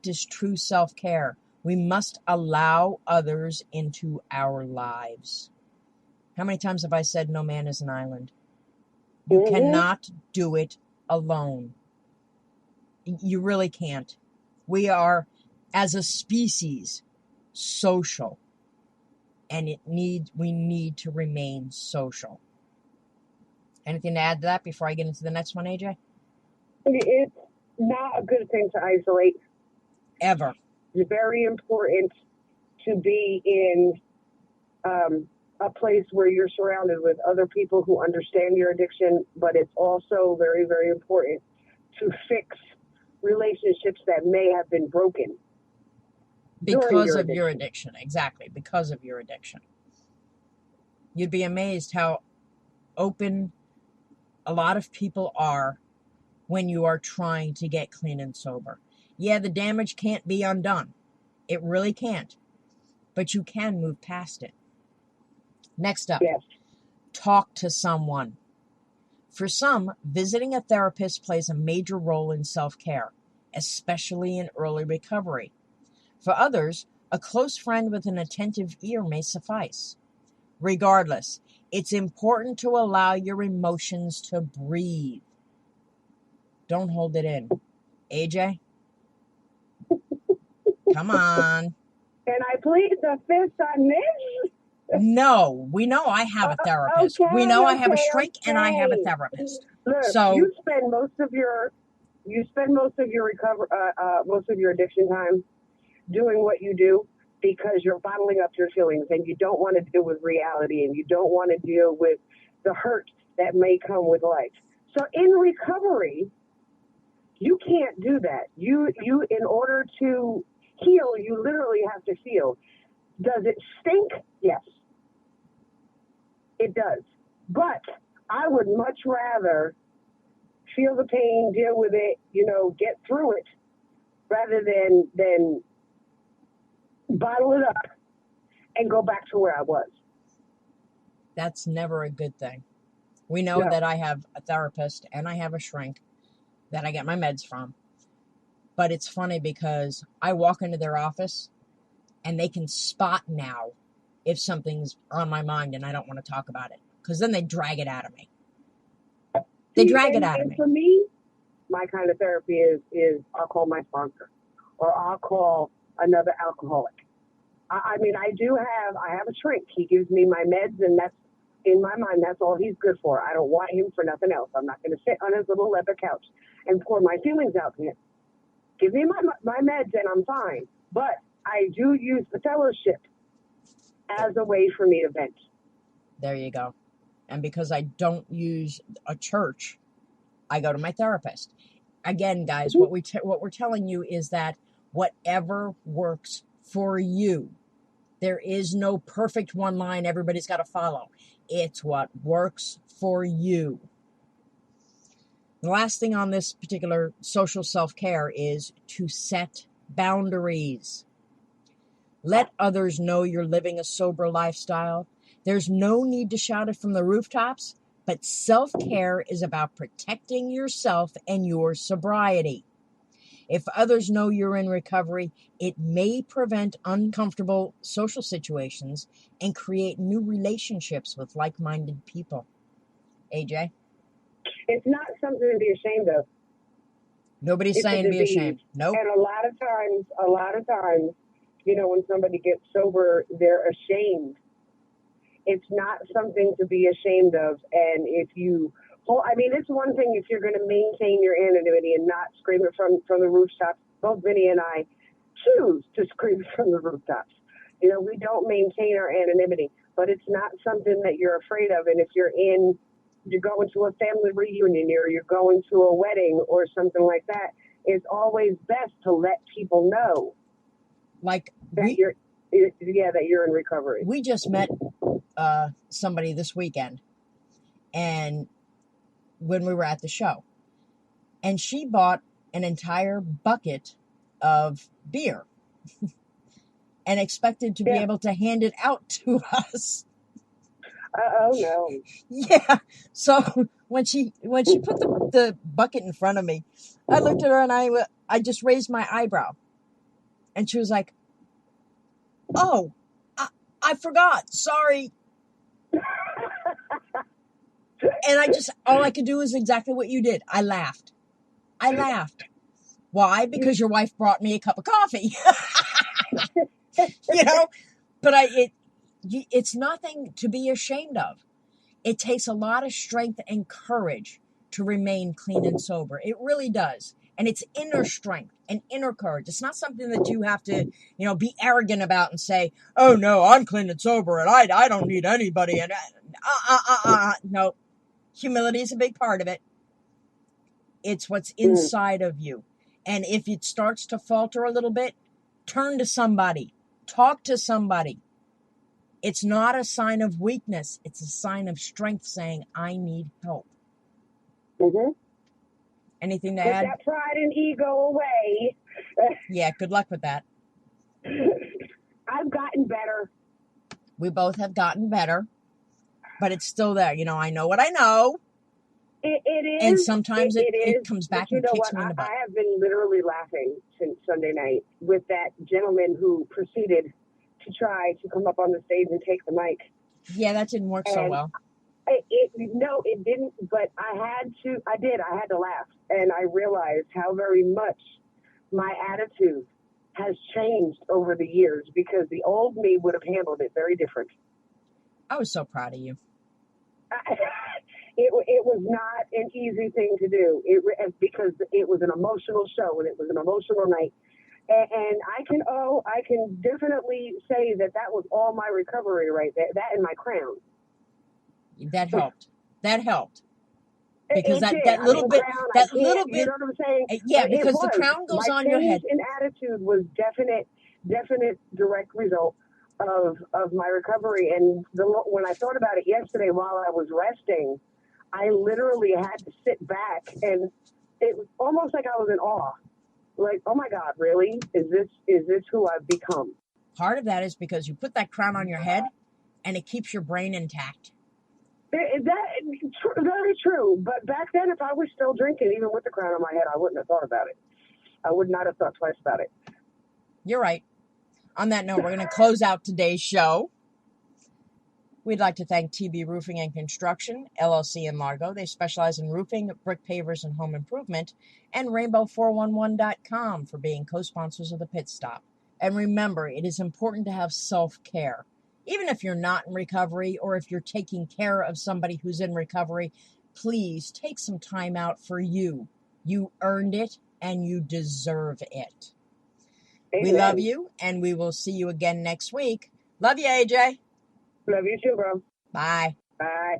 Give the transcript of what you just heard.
practice true self-care, we must allow others into our lives. How many times have I said no man is an island? You cannot do it alone. You really can't. We are, as a species, social. And we need to remain social. Anything to add to that before I get into the next one, AJ? It's not a good thing to isolate. Ever. It's very important to be in a place where you're surrounded with other people who understand your addiction, but it's also very, very important to fix relationships that may have been broken. Because of your addiction. Exactly. Because of your addiction. You'd be amazed how open a lot of people are when you are trying to get clean and sober. Yeah, the damage can't be undone. It really can't. But you can move past it. Next up, yes. Talk to someone. For some, visiting a therapist plays a major role in self-care, especially in early recovery. For others, a close friend with an attentive ear may suffice. Regardless, it's important to allow your emotions to breathe. Don't hold it in. AJ? Come on. Can I plead the fifth on this? No, we know I have a therapist. We know I have a shrink and I have a therapist. Look, so you spend most of your most of your addiction time doing what you do because you're bottling up your feelings and you don't want to deal with reality and you don't want to deal with the hurt that may come with life. So in recovery, you can't do that. You in order to heal, you literally have to feel. Does it stink? Yes. It does. But I would much rather feel the pain, deal with it, get through it, rather than bottle it up and go back to where I was. That's never a good thing. We know that I have a therapist and I have a shrink that I get my meds from. But it's funny because I walk into their office and they can spot now if something's on my mind and I don't want to talk about it. Because then they drag it out of me. They drag it out of me. For me, my kind of therapy is I'll call my sponsor or I'll call another alcoholic. I have a shrink. He gives me my meds, and that's, in my mind, that's all he's good for. I don't want him for nothing else. I'm not going to sit on his little leather couch and pour my feelings out to him. Give me my meds and I'm fine. But I do use the fellowship as a way for me to vent. There you go. And because I don't use a church, I go to my therapist. Again, guys, what we're telling you is that whatever works for you. There is no perfect one line everybody's got to follow. It's what works for you. The last thing on this particular social self-care is to set boundaries. Let others know you're living a sober lifestyle. There's no need to shout it from the rooftops, but self-care is about protecting yourself and your sobriety. If others know you're in recovery, it may prevent uncomfortable social situations and create new relationships with like-minded people. AJ? It's not something to be ashamed of. Nobody's saying be ashamed. Nope. And a lot of times, when somebody gets sober, they're ashamed. It's not something to be ashamed of. And it's one thing if you're going to maintain your anonymity and not scream it from the rooftops. Both Vinny and I choose to scream it from the rooftops. We don't maintain our anonymity, but it's not something that you're afraid of. And if you're going to a family reunion or you're going to a wedding or something like that, it's always best to let people know that you're in recovery. We just met somebody this weekend, and when we were at the show, and she bought an entire bucket of beer and expected to be able to hand it out to us. Oh no. Yeah. So when she put the bucket in front of me, I looked at her and I just raised my eyebrow. And she was like, oh, I forgot. Sorry. And all I could do is exactly what you did. I laughed. Why? Because your wife brought me a cup of coffee. But it's nothing to be ashamed of. It takes a lot of strength and courage to remain clean and sober. It really does. And it's inner strength and inner courage. It's not something that you have to, be arrogant about and say, oh no, I'm clean and sober and I don't need anybody. And no, humility is a big part of it. It's what's inside of you. And if it starts to falter a little bit, turn to somebody, talk to somebody. It's not a sign of weakness. It's a sign of strength saying, I need help. Mm-hmm. Anything to Put add? that pride and ego away. Yeah, good luck with that. I've gotten better. We both have gotten better, but it's still there. I know what I know. It is. And sometimes it comes back and kicks me in the butt. I have been literally laughing since Sunday night with that gentleman who proceeded to try to come up on the stage and take the mic. Yeah, that didn't work so well. No, it didn't, but I had to laugh. And I realized how very much my attitude has changed over the years because the old me would have handled it very different. I was so proud of you. It was not an easy thing to do because it was an emotional show and it was an emotional night. And I can definitely say that was all my recovery right there. That and my crown. That helped. Because that little bit, you know what I'm saying? Yeah, because the crown goes on your head. My change in attitude was definite direct result of my recovery. And when I thought about it yesterday while I was resting, I literally had to sit back, and it was almost like I was in awe. Like, oh my God, really? Is this who I've become? Part of that is because you put that crown on your head, and it keeps your brain intact. Very true. But back then, if I was still drinking, even with the crown on my head, I wouldn't have thought about it. I would not have thought twice about it. You're right. On that note, we're going to close out today's show. We'd like to thank TB Roofing and Construction, LLC in Largo. They specialize in roofing, brick pavers, and home improvement. And Rainbow411.com for being co-sponsors of the Pit Stop. And remember, it is important to have self-care. Even if you're not in recovery or if you're taking care of somebody who's in recovery, please take some time out for you. You earned it and you deserve it. Amen. We love you, and we will see you again next week. Love you, AJ. Love you too, bro. Bye. Bye.